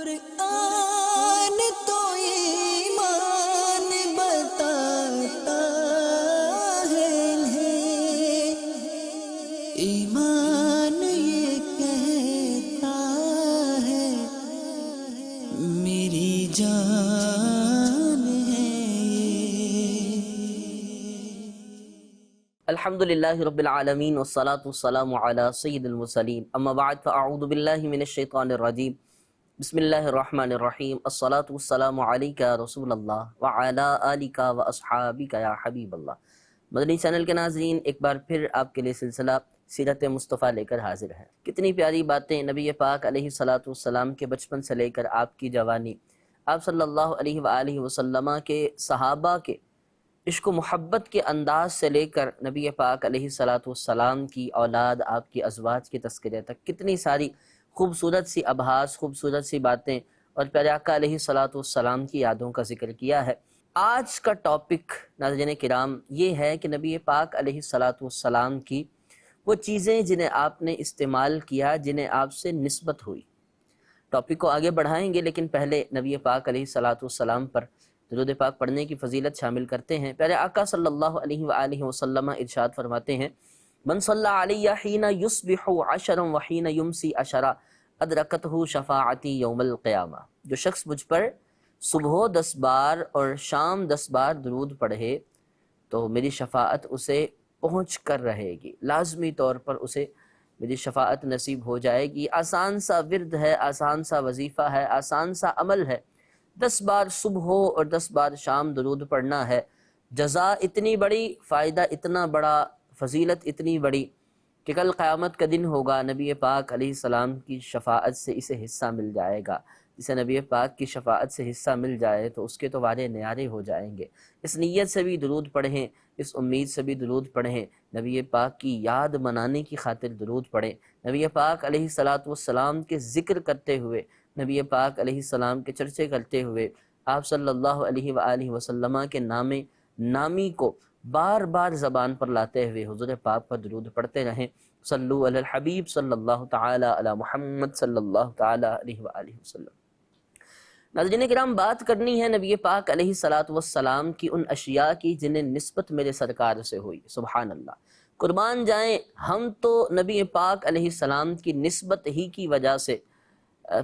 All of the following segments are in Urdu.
قرآن تو ایمان بتاتا ہے انہیں، ایمان یہ کہتا ہے میری جان ہے یہ۔ الحمدللہ رب العالمین والصلاة والسلام علی سید المرسلین، اما بعد فاعوذ باللہ من الشیطان الرجیم، بسم اللہ الرحمن الرحیم، الصلاة والسلام علیک یا رسول اللہ وعلی آلک واصحابک یا حبیب اللہ۔ مدنی چینل کے ناظرین، ایک بار پھر آپ کے لیے سلسلہ سیرت مصطفیٰ لے کر حاضر ہے۔ کتنی پیاری باتیں نبی پاک علیہ السلام کے بچپن سے لے کر آپ کی جوانی، آپ صلی اللہ علیہ وآلہ وسلم کے صحابہ کے عشق و محبت کے انداز سے لے کر نبی پاک علیہ السلام کی اولاد، آپ کی ازواج کے تذکرے تک، کتنی ساری خوبصورت سی ابحاث، خوبصورت سی باتیں اور پیارے آقا علیہ السلام کی یادوں کا ذکر کیا ہے۔ آج کا ٹاپک ناظرین کرام یہ ہے کہ نبی پاک علیہ السلام کی وہ چیزیں جنہیں آپ نے استعمال کیا، جنہیں آپ سے نسبت ہوئی۔ ٹاپک کو آگے بڑھائیں گے، لیکن پہلے نبی پاک علیہ السلام پر درود پاک پڑھنے کی فضیلت شامل کرتے ہیں۔ پیارے آقا صلی اللہ علیہ وآلہ وسلم ارشاد فرماتے ہیں، من صلی علی حین یصبح عشرا وحین یمسی عشرا ادرکتہ شفاعتی یوم القیامہ۔ جو شخص مجھ پر صبح 10 بار اور شام 10 بار درود پڑھے تو میری شفاعت اسے پہنچ کر رہے گی، لازمی طور پر اسے میری شفاعت نصیب ہو جائے گی۔ آسان سا ورد ہے، آسان سا وظیفہ ہے، آسان سا عمل ہے، 10 بار صبح اور 10 بار شام درود پڑھنا ہے۔ جزا اتنی بڑی، فائدہ اتنا بڑا، فضیلت اتنی بڑی کہ کل قیامت کا دن ہوگا، نبی پاک علیہ السلام کی شفاعت سے اسے حصہ مل جائے گا۔ جسے نبی پاک کی شفاعت سے حصہ مل جائے تو اس کے تو وعدے نیارے ہو جائیں گے۔ اس نیت سے بھی درود پڑھیں، اس امید سے بھی درود پڑھیں، نبی پاک کی یاد منانے کی خاطر درود پڑھیں، نبی پاک علیہ السلام کے ذکر کرتے ہوئے، نبی پاک علیہ السلام کے چرچے کرتے ہوئے، آپ صلی اللہ علیہ وآلہ وسلم کے نامی کو بار بار زبان پر لاتے ہوئے حضور پاک پر درود پڑھتے رہیں۔ صلو علی الحبیب صلی اللہ تعالی علی محمد صلی اللہ تعالی علیہ وآلہ وسلم۔ ناظرین کرام، بات کرنی ہے نبی پاک علیہ السلام کی ان اشیاء کی جنہیں نسبت میرے سرکار سے ہوئی۔ سبحان اللہ، قربان جائیں، ہم تو نبی پاک علیہ السلام کی نسبت ہی کی وجہ سے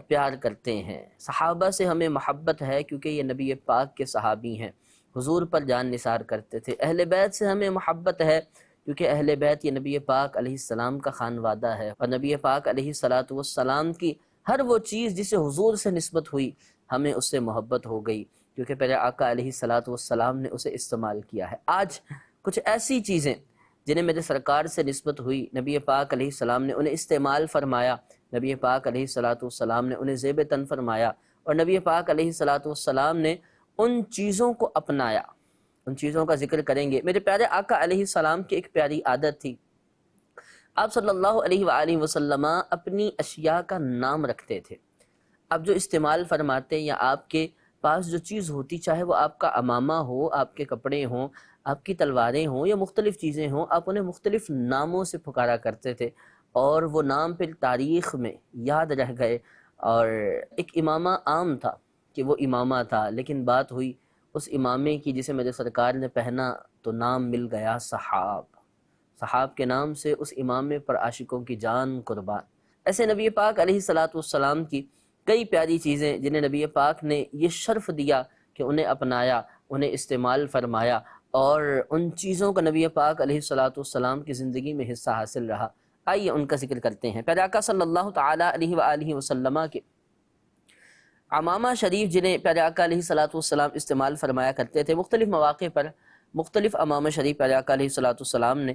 پیار کرتے ہیں۔ صحابہ سے ہمیں محبت ہے کیونکہ یہ نبی پاک کے صحابی ہیں، حضور پر جان نثار کرتے تھے۔ اہل بیت سے ہمیں محبت ہے کیونکہ اہل بیت یہ نبی پاک علیہ السلام کا خانوادہ ہے، اور نبی پاک علیہ السلام کی ہر وہ چیز جسے حضور سے نسبت ہوئی، ہمیں اس سے محبت ہو گئی کیونکہ پیارے آقا علیہ السلام نے اسے استعمال کیا ہے۔ آج کچھ ایسی چیزیں جنہیں میرے سرکار سے نسبت ہوئی، نبی پاک علیہ السلام نے انہیں استعمال فرمایا، نبی پاک علیہ السلام نے انہیں زیب تن فرمایا، اور نبی پاک علیہ السلام نے ان چیزوں کو اپنایا۔ ان چیزوں کا ذکر کریں گے۔ میرے پیارے آقا علیہ السلام کی ایک پیاری عادت تھی، آپ صلی اللہ علیہ وآلہ وسلم اپنی اشیاء کا نام رکھتے تھے۔ آپ جو استعمال فرماتے یا آپ کے پاس جو چیز ہوتی، چاہے وہ آپ کا عمامہ ہو، آپ کے کپڑے ہوں، آپ کی تلواریں ہوں یا مختلف چیزیں ہوں، آپ انہیں مختلف ناموں سے پکارا کرتے تھے، اور وہ نام پھر تاریخ میں یاد رہ گئے۔ اور ایک امامہ عام تھا کہ وہ امامہ تھا، لیکن بات ہوئی اس امامے کی جسے میرے سرکار نے پہنا تو نام مل گیا صحاب۔ صحاب کے نام سے اس امامے پر عاشقوں کی جان قربان۔ ایسے نبی پاک علیہ السلام کی کئی پیاری چیزیں جنہیں نبی پاک نے یہ شرف دیا کہ انہیں اپنایا، انہیں استعمال فرمایا، اور ان چیزوں کا نبی پاک علیہ السلام کی زندگی میں حصہ حاصل رہا۔ آئیے ان کا ذکر کرتے ہیں۔ پیارے آقا صلی اللہ تعالی علیہ وآلہ وسلم کے عمامہ شریف جنہیں پیارے آقا علیہ السلام استعمال فرمایا کرتے تھے، مختلف مواقع پر مختلف عمامہ شریف پیارے آقا علیہ السلام نے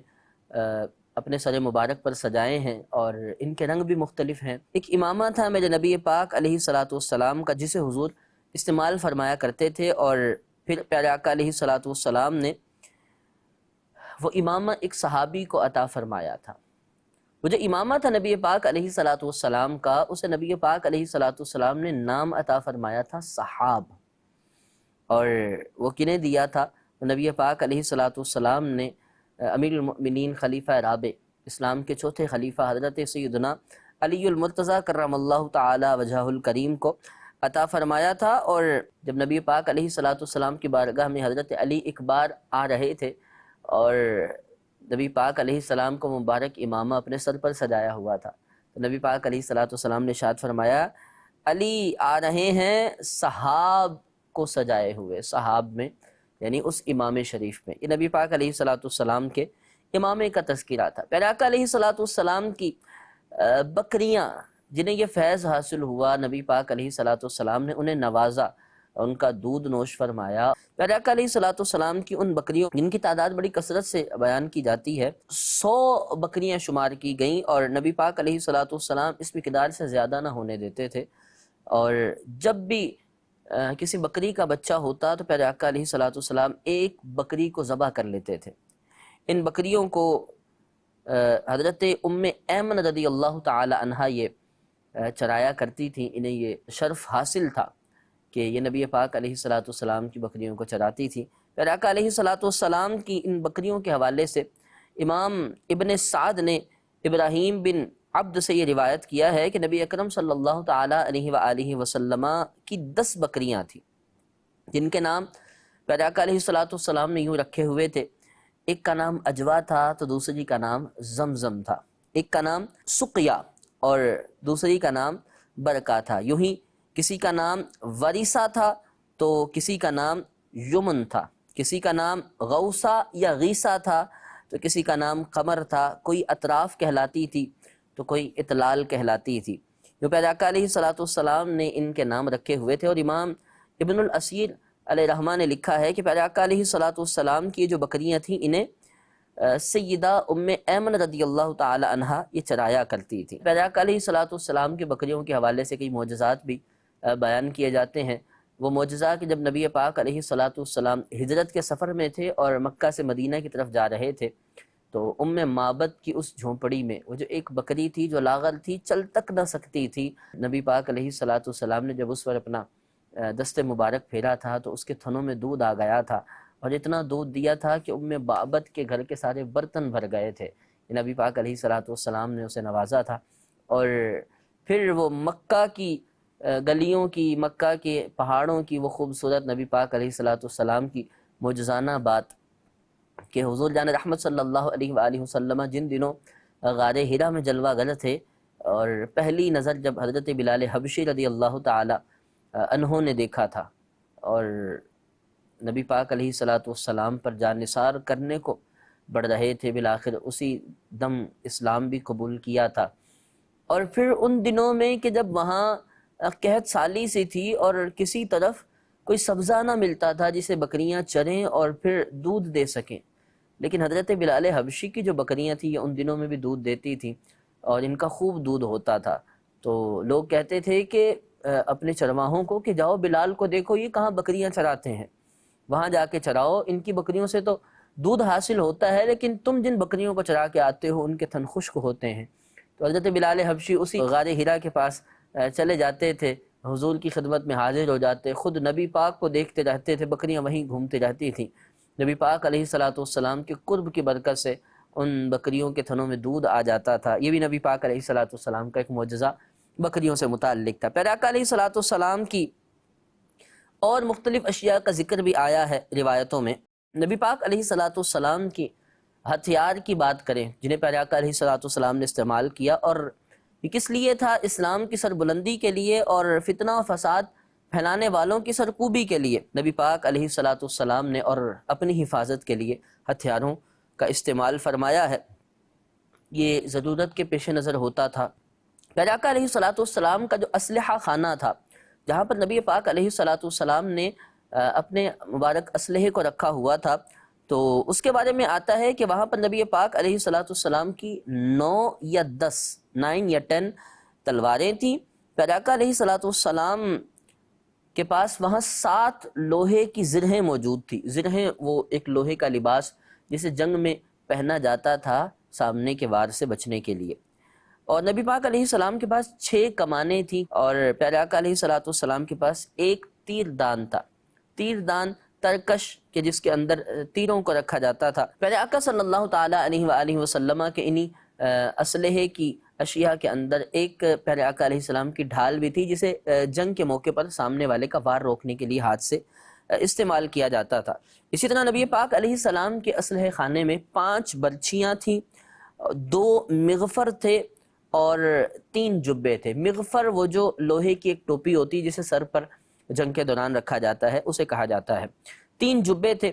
اپنے سر مبارک پر سجائے ہیں، اور ان کے رنگ بھی مختلف ہیں۔ ایک امامہ تھا میرے نبی پاک علیہ السلام کا جسے حضور استعمال فرمایا کرتے تھے، اور پھر پیارے آقا علیہ السلام نے وہ امامہ ایک صحابی کو عطا فرمایا تھا۔ وہ جو امامہ تھا نبی پاک علیہ السلام کا، اسے نبی پاک علیہ السلام نے نام عطا فرمایا تھا صحاب۔ اور وہ کنہیں دیا تھا؟ نبی پاک علیہ السلام نے امیر المؤمنین خلیفہ رابع، اسلام کے چوتھے خلیفہ حضرت سیدنا علی المرتضیٰ کرم اللہ تعالی وجہہ الکریم کو عطا فرمایا تھا۔ اور جب نبی پاک علیہ الصلوۃ والسلام کی بارگاہ میں حضرت علی ایک بار آ رہے تھے اور نبی پاک علیہ السلام کو مبارک امامہ اپنے سر پر سجایا ہوا تھا، تو نبی پاک علیہ الصلوۃ والسلام نے ارشاد فرمایا علی آ رہے ہیں صحاب کو سجائے ہوئے، صحاب میں یعنی اس امام شریف میں۔ یہ نبی پاک علیہ الصلوۃ والسلام کے امامے کا تذکرہ تھا۔ پیارے آقا علیہ الصلوۃ والسلام کی بکریاں جنہیں یہ فیض حاصل ہوا، نبی پاک علیہ الصلوۃ والسلام نے انہیں نوازا، ان کا دودھ نوش فرمایا۔ پیارے آقا علیہ الصلوۃ والسلام کی ان بکریوں جن کی تعداد بڑی کثرت سے بیان کی جاتی ہے، 100 بکریاں شمار کی گئیں، اور نبی پاک علیہ الصلوۃ والسلام اس مقدار سے زیادہ نہ ہونے دیتے تھے۔ اور جب بھی کسی بکری کا بچہ ہوتا تو پیارے آقا علیہ الصلوۃ والسلام ایک بکری کو ذبح کر لیتے تھے۔ ان بکریوں کو حضرت ام ایمن رضی اللہ تعالی عنہا یہ چرایا کرتی تھیں، انہیں یہ شرف حاصل تھا کہ یہ نبی پاک علیہ الصلوۃ والسلام کی بکریوں کو چراتی تھی۔ پیارے آقا علیہ الصلوۃ والسلام کی ان بکریوں کے حوالے سے امام ابن سعد نے ابراہیم بن عبد سے یہ روایت کیا ہے کہ نبی اکرم صلی اللہ تعالی علیہ وآلہ وسلم کی 10 بکریاں تھیں جن کے نام پیارے آقا علیہ الصلوۃ والسلام نے یوں رکھے ہوئے تھے، ایک کا نام اجوا تھا تو دوسری کا نام زمزم تھا، ایک کا نام سقیا اور دوسری کا نام برکا تھا، یوں ہی کسی کا نام وریثہ تھا تو کسی کا نام یمن تھا، کسی کا نام غوثہ یا غیثہ تھا تو کسی کا نام قمر تھا، کوئی اطراف کہلاتی تھی تو کوئی اطلال کہلاتی تھی۔ جو پیارے آقا علیہ الصلوۃ والسلام نے ان کے نام رکھے ہوئے تھے، اور امام ابن الاسیر علیہ رحمہ نے لکھا ہے کہ پیارے آقا علیہ الصلوۃ والسلام کی جو بکریاں تھیں انہیں سیدہ ام ایمن رضی اللہ تعالی عنہا یہ چرایا کرتی تھی۔ پیارے آقا علیہ الصلوۃ والسلام کی بکریوں کے حوالے سے کئی معجزات بھی بیان کیے جاتے ہیں۔ وہ معجزہ کہ جب نبی پاک علیہ الصلوۃ والسلام ہجرت کے سفر میں تھے اور مکہ سے مدینہ کی طرف جا رہے تھے تو ام معبد کی اس جھونپڑی میں وہ جو ایک بکری تھی جو لاغر تھی، چل تک نہ سکتی تھی، نبی پاک علیہ الصلوۃ والسلام نے جب اس پر اپنا دست مبارک پھیرا تھا تو اس کے تھنوں میں دودھ آ گیا تھا، اور اتنا دودھ دیا تھا کہ ام معبد کے گھر کے سارے برتن بھر گئے تھے۔ نبی پاک علیہ الصلوۃ والسلام نے اسے نوازا تھا، اور پھر وہ مکہ کی گلیوں کی، مکہ کے پہاڑوں کی وہ خوبصورت نبی پاک علیہ الصلوۃ والسلام کی معجزانہ بات کہ حضور جان رحمت صلی اللہ علیہ وآلہ وسلم جن دنوں غار ہرا میں جلوہ گر تھے، اور پہلی نظر جب حضرت بلال حبشی رضی اللہ تعالی عنہ نے دیکھا تھا اور نبی پاک علیہ الصلوۃ والسلام پر جان نثار کرنے کو بڑھ رہے تھے، بالآخر اسی دم اسلام بھی قبول کیا تھا۔ اور پھر ان دنوں میں کہ جب وہاں قحط سالی سی تھی اور کسی طرف کوئی سبزہ نہ ملتا تھا جسے بکریاں چریں اور پھر دودھ دے سکیں، لیکن حضرت بلال حبشی کی جو بکریاں تھیں یہ ان دنوں میں بھی دودھ دیتی تھیں اور ان کا خوب دودھ ہوتا تھا۔ تو لوگ کہتے تھے کہ اپنے چرواہوں کو کہ جاؤ بلال کو دیکھو یہ کہاں بکریاں چراتے ہیں، وہاں جا کے چراؤ، ان کی بکریوں سے تو دودھ حاصل ہوتا ہے لیکن تم جن بکریوں کو چرا کے آتے ہو ان کے تھن خشک ہوتے ہیں۔ تو حضرت بلال حبشی اسی غار ہرا کے پاس چلے جاتے تھے، حضور کی خدمت میں حاضر ہو جاتے، خود نبی پاک کو دیکھتے رہتے تھے، بکریاں وہیں گھومتی رہتی تھیں۔ نبی پاک علیہ الصلوۃ والسلام کے قرب کی برکت سے ان بکریوں کے تھنوں میں دودھ آ جاتا تھا۔ یہ بھی نبی پاک علیہ الصلوۃ والسلام کا ایک معجزہ بکریوں سے متعلق تھا۔ پیارے آقا علیہ الصلوۃ والسلام کی اور مختلف اشیاء کا ذکر بھی آیا ہے روایتوں میں۔ نبی پاک علیہ الصلوۃ والسلام کی ہتھیار کی بات کریں جنہیں پیارے آقا علیہ الصلوۃ والسلام نے استعمال کیا، اور یہ کس لیے تھا؟ اسلام کی سربلندی کے لیے اور فتنہ و فساد پھیلانے والوں کی سرکوبی کے لیے نبی پاک علیہ الصلوۃ والسلام نے اور اپنی حفاظت کے لیے ہتھیاروں کا استعمال فرمایا ہے۔ یہ ضرورت کے پیش نظر ہوتا تھا۔ پیارے آقا علیہ الصلوۃ والسلام کا جو اسلحہ خانہ تھا جہاں پر نبی پاک علیہ الصلوۃ والسلام نے اپنے مبارک اسلحے کو رکھا ہوا تھا، تو اس کے بارے میں آتا ہے کہ وہاں پر نبی پاک علیہ الصلوۃ والسلام کی 9 یا 10 تلواریں تھیں۔ پیارے آقا علیہ الصلوۃ والسلام کے پاس وہاں 7 لوہے کی زرہیں موجود تھی۔ زرہیں وہ ایک لوہے کا لباس جسے جنگ میں پہنا جاتا تھا سامنے کے وار سے بچنے کے لیے، اور نبی پاک علیہ السلام کے پاس 6 کمانیں تھیں، اور پیارے آقا علیہ الصلوۃ والسلام کے پاس ایک تیر دان تھا، تیر دان ترکش کے جس کے اندر تیروں کو رکھا جاتا تھا۔ پیارے آقا صلی اللہ تعالی علیہ وآلہ وسلم کے انہی اسلحے کی اشیاء کے اندر ایک پیارے آقا علیہ السلام کی ڈھال بھی تھی، جسے جنگ کے موقع پر سامنے والے کا وار روکنے کے لیے ہاتھ سے استعمال کیا جاتا تھا۔ اسی طرح نبی پاک علیہ السلام کے اسلحہ خانے میں 5 برچیاں تھیں، 2 مغفر تھے اور 3 جبے تھے۔ مغفر وہ جو لوہے کی ایک ٹوپی ہوتی ہے جسے سر پر جنگ کے دوران رکھا جاتا ہے، اسے کہا جاتا ہے۔ 3 جبے تھے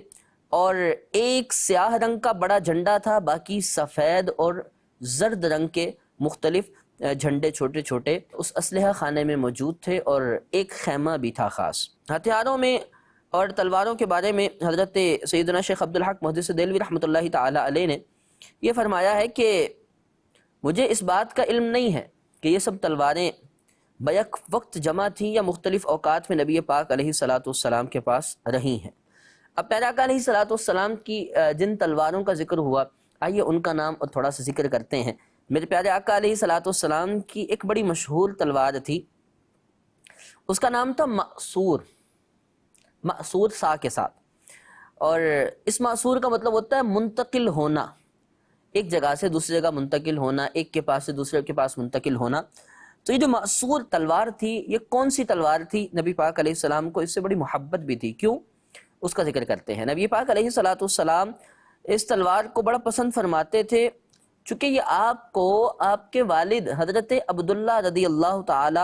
اور ایک سیاہ رنگ کا بڑا جھنڈا تھا، باقی سفید اور زرد رنگ کے مختلف جھنڈے چھوٹے چھوٹے اس اسلحہ خانے میں موجود تھے، اور ایک خیمہ بھی تھا خاص۔ ہتھیاروں میں اور تلواروں کے بارے میں حضرت سیدنا شیخ عبدالحق محدث دہلوی رحمۃ اللہ تعالی علیہ نے یہ فرمایا ہے کہ مجھے اس بات کا علم نہیں ہے کہ یہ سب تلواریں بیک وقت جمع تھیں یا مختلف اوقات میں نبی پاک علیہ الصلاۃ والسلام کے پاس رہی ہیں۔ اب پیارے آقا علیہ الصلاۃ والسلام کی جن تلواروں کا ذکر ہوا، آئیے ان کا نام تھوڑا سا ذکر کرتے ہیں۔ میرے پیارے آقا علیہ الصلاۃ والسلام کی ایک بڑی مشہور تلوار تھی، اس کا نام تھا مأسور، مأسور سا کے ساتھ، اور اس مأسور کا مطلب ہوتا ہے منتقل ہونا، ایک جگہ سے دوسری جگہ منتقل ہونا، ایک کے پاس سے دوسرے کے پاس منتقل ہونا۔ تو یہ جو مأسور تلوار تھی، یہ کون سی تلوار تھی؟ نبی پاک علیہ السلام کو اس سے بڑی محبت بھی تھی، کیوں؟ اس کا ذکر کرتے ہیں۔ نبی پاک علیہ الصلاۃ والسلام اس تلوار کو بڑا پسند فرماتے تھے، چونکہ یہ آپ کو آپ کے والد حضرت عبداللہ رضی اللہ تعالی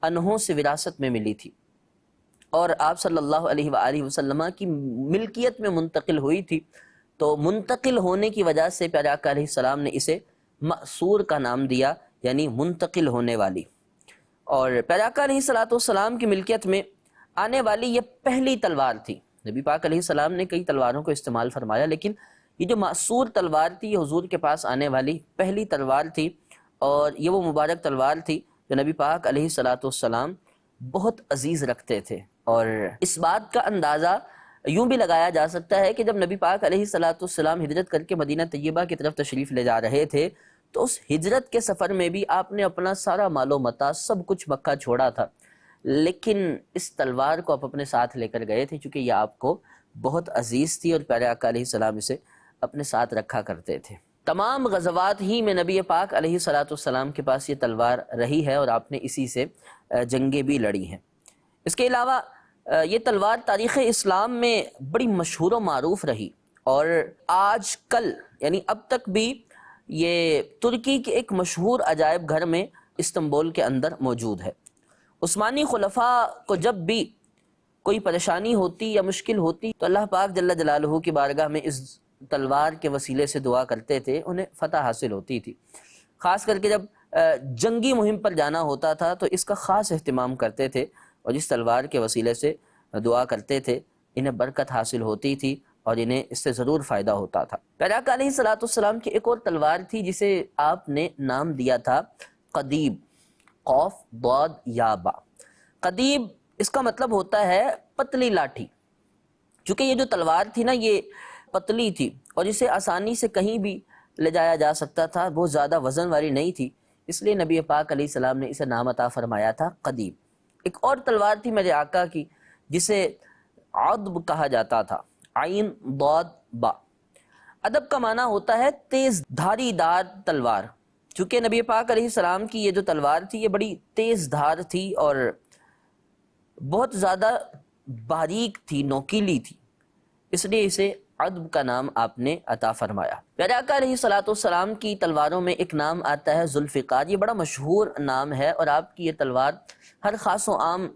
عنہ سے وراثت میں ملی تھی، اور آپ صلی اللہ علیہ وآلہ وسلم کی ملکیت میں منتقل ہوئی تھی، تو منتقل ہونے کی وجہ سے پیارے آقا علیہ السلام نے اسے مأسور کا نام دیا، یعنی منتقل ہونے والی۔ اور پیارے آقا علیہ الصلاۃ والسلام کی ملکیت میں آنے والی یہ پہلی تلوار تھی۔ نبی پاک علیہ السلام نے کئی تلواروں کو استعمال فرمایا، لیکن یہ جو مأسور تلوار تھی یہ حضور کے پاس آنے والی پہلی تلوار تھی، اور یہ وہ مبارک تلوار تھی جو نبی پاک علیہ الصلاۃ والسلام بہت عزیز رکھتے تھے۔ اور اس بات کا اندازہ یوں بھی لگایا جا سکتا ہے کہ جب نبی پاک علیہ الصلاۃ والسلام ہجرت کر کے مدینہ طیبہ کی طرف تشریف لے جا رہے تھے، تو اس ہجرت کے سفر میں بھی آپ نے اپنا سارا مال و متاع سب کچھ مکہ چھوڑا تھا، لیکن اس تلوار کو آپ اپنے ساتھ لے کر گئے تھے، چونکہ یہ آپ کو بہت عزیز تھی اور پیارے آقا علیہ السلام اسے اپنے ساتھ رکھا کرتے تھے۔ تمام غزوات ہی میں نبی پاک علیہ الصلاۃ والسلام کے پاس یہ تلوار رہی ہے، اور آپ نے اسی سے جنگیں بھی لڑی ہیں۔ اس کے علاوہ یہ تلوار تاریخ اسلام میں بڑی مشہور و معروف رہی، اور آج کل یعنی اب تک بھی یہ ترکی کے ایک مشہور عجائب گھر میں استنبول کے اندر موجود ہے۔ عثمانی خلفاء کو جب بھی کوئی پریشانی ہوتی یا مشکل ہوتی تو اللہ پاک جل جلالہ کی بارگاہ میں اس تلوار کے وسیلے سے دعا کرتے تھے، انہیں فتح حاصل ہوتی تھی۔ خاص کر کے جب جنگی مہم پر جانا ہوتا تھا تو اس کا خاص اہتمام کرتے تھے، اور جس تلوار کے وسیلے سے دعا کرتے تھے انہیں برکت حاصل ہوتی تھی اور انہیں اس سے ضرور فائدہ ہوتا تھا۔ پیارے آقا علیہ الصلاۃ والسلام کی ایک اور تلوار تھی جسے آپ نے نام دیا تھا قدیب، قوف ضاد یا با۔ قدیب اس کا مطلب ہوتا ہے پتلی لاٹھی، چونکہ یہ جو تلوار تھی نا یہ پتلی تھی اور اسے آسانی سے کہیں بھی لے جایا جا سکتا تھا، بہت زیادہ وزن والی نہیں تھی، اس لیے نبی پاک علیہ السلام نے اسے نام عطا فرمایا تھا قدیب۔ ایک اور تلوار تھی میرے آقا کی جسے عدب کہا جاتا تھا، عین ضاد با۔ ادب کا معنی ہوتا ہے تیز دھاری دار تلوار، چونکہ نبی پاک علیہ السلام کی یہ جو تلوار تھی یہ بڑی تیز دھار تھی اور بہت زیادہ باریک تھی، نوکیلی تھی، اس لیے اسے عدب کا نام آپ نے عطا فرمایا۔ پیارے آقا علیہ الصلاۃ والسلام کی تلواروں میں ایک نام آتا ہے ذوالفقار، یہ بڑا مشہور نام ہے اور آپ کی یہ تلوار ہر خاص و عام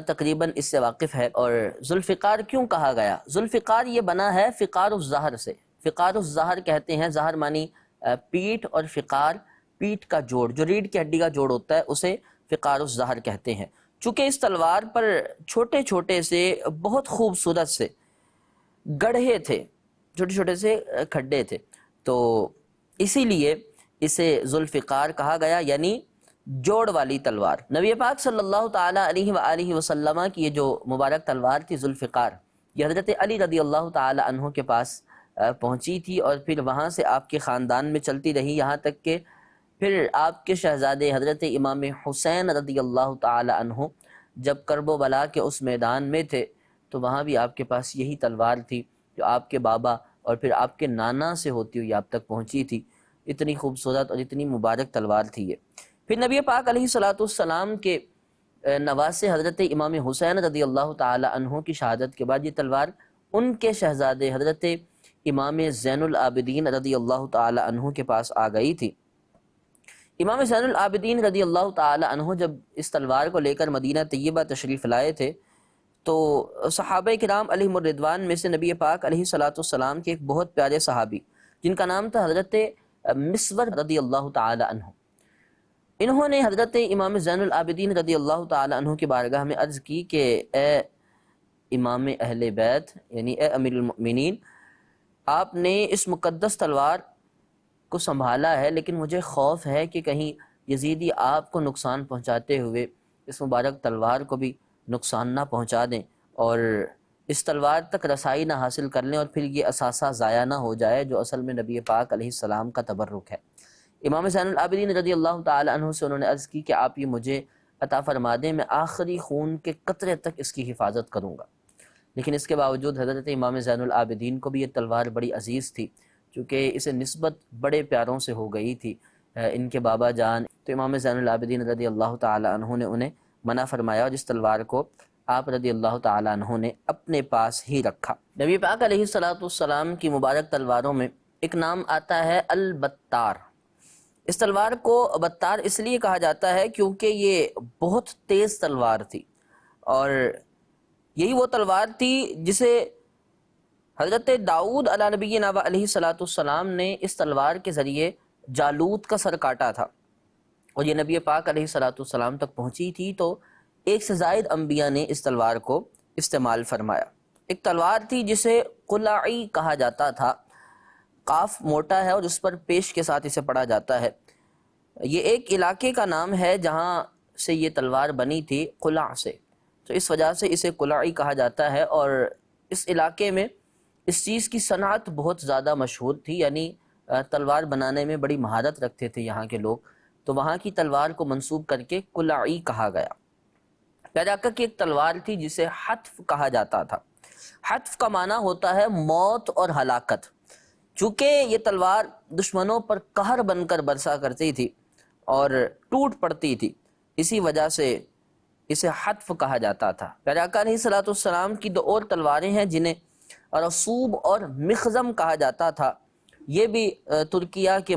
تقریباً اس سے واقف ہے۔ اور ذوالفقار کیوں کہا گیا؟ ذوالفقار یہ بنا ہے فقار الظہر سے، فقار الظہر کہتے ہیں، ظہر مانی پیٹھ، اور فقار پیٹھ کا جوڑ، جو ریڑھ کی ہڈی کا جوڑ ہوتا ہے اسے فقار الظہر کہتے ہیں۔ چونکہ اس تلوار پر چھوٹے چھوٹے سے بہت خوبصورت سے گڑھے تھے، چھوٹے چھوٹے سے کھڈے تھے، تو اسی لیے اسے ذوالفقار کہا گیا، یعنی جوڑ والی تلوار۔ نبی پاک صلی اللہ تعالی علیہ وآلہ وسلم کی یہ جو مبارک تلوار تھی ذوالفقار، یہ حضرت علی رضی اللہ تعالی عنہ کے پاس پہنچی تھی، اور پھر وہاں سے آپ کے خاندان میں چلتی رہی، یہاں تک کہ پھر آپ کے شہزادے حضرت امام حسین رضی اللہ تعالی عنہ جب کرب و بلا کے اس میدان میں تھے تو وہاں بھی آپ کے پاس یہی تلوار تھی جو آپ کے بابا اور پھر آپ کے نانا سے ہوتی ہوئی آپ تک پہنچی تھی۔ اتنی خوبصورت اور اتنی مبارک تلوار تھی یہ۔ پھر نبی پاک علیہ الصلوۃ والسلام کے نواسے حضرت امام حسین رضی اللہ تعالی عنہ کی شہادت کے بعد یہ تلوار ان کے شہزادے حضرت امام زین العابدین رضی اللہ تعالی عنہ کے پاس آ گئی تھی۔ امام زین العابدین رضی اللہ تعالی عنہ جب اس تلوار کو لے کر مدینہ طیبہ تشریف لائے تھے تو صحابہ کرام علیہم الرضوان میں سے نبی پاک علیہ الصلوۃ والسلام کے ایک بہت پیارے صحابی جن کا نام تھا حضرت مسور رضی اللہ تعالی عنہ، انہوں نے حضرت امام زین العابدین رضی اللہ تعالی عنہ کی بارگاہ میں عرض کی کہ اے امام اہل بیت، یعنی اے امیر المؤمنین، آپ نے اس مقدس تلوار کو سنبھالا ہے، لیکن مجھے خوف ہے کہ کہیں یزیدی آپ کو نقصان پہنچاتے ہوئے اس مبارک تلوار کو بھی نقصان نہ پہنچا دیں اور اس تلوار تک رسائی نہ حاصل کر لیں اور پھر یہ اثاثہ ضائع نہ ہو جائے جو اصل میں نبی پاک علیہ السلام کا تبرک ہے۔ امام زین العابدین رضی اللہ تعالی عنہ سے انہوں نے عرض کی کہ آپ یہ مجھے عطا فرما دیں، میں آخری خون کے قطرے تک اس کی حفاظت کروں گا۔ لیکن اس کے باوجود حضرت امام زین العابدین کو بھی یہ تلوار بڑی عزیز تھی، چونکہ اسے نسبت بڑے پیاروں سے ہو گئی تھی، ان کے بابا جان، تو امام زین العابدین رضی اللہ تعالی عنہ نے انہیں منع فرمایا اور اس تلوار کو آپ رضی اللہ تعالی عنہ نے اپنے پاس ہی رکھا۔ نبی پاک علیہ الصلوۃ والسلام کی مبارک تلواروں میں ایک نام آتا ہے البتار۔ اس تلوار کو بتار اس لیے کہا جاتا ہے کیونکہ یہ بہت تیز تلوار تھی، اور یہی وہ تلوار تھی جسے حضرت داؤد علیہ نبینا و علیہ الصلوۃ والسلام نے اس تلوار کے ذریعے جالوت کا سر کاٹا تھا، اور یہ نبی پاک علیہ الصلوۃ والسلام تک پہنچی تھی تو ایک سے زائد انبیاء نے اس تلوار کو استعمال فرمایا۔ ایک تلوار تھی جسے قلعی کہا جاتا تھا، قاف موٹا ہے اور اس پر پیش کے ساتھ اسے پڑھا جاتا ہے۔ یہ ایک علاقے کا نام ہے جہاں سے یہ تلوار بنی تھی، قلع سے، تو اس وجہ سے اسے قلعی کہا جاتا ہے۔ اور اس علاقے میں اس چیز کی صنعت بہت زیادہ مشہور تھی، یعنی تلوار بنانے میں بڑی مہارت رکھتے تھے یہاں کے لوگ، تو وہاں کی تلوار کو منسوب کر کے قلعی کہا گیا۔ پیراکا کی ایک تلوار تھی جسے حتف کہا جاتا تھا۔ حتف کا معنی ہوتا ہے موت اور ہلاکت۔ چونکہ یہ تلوار دشمنوں پر قہر بن کر برسا کرتی تھی اور ٹوٹ پڑتی تھی، اسی وجہ سے اسے حتف کہا جاتا تھا۔ پیراکا علیہ الصلوۃ والسلام کی دو اور تلواریں ہیں جنہیں رسوب اور مخزم کہا جاتا تھا، یہ بھی ترکیہ کے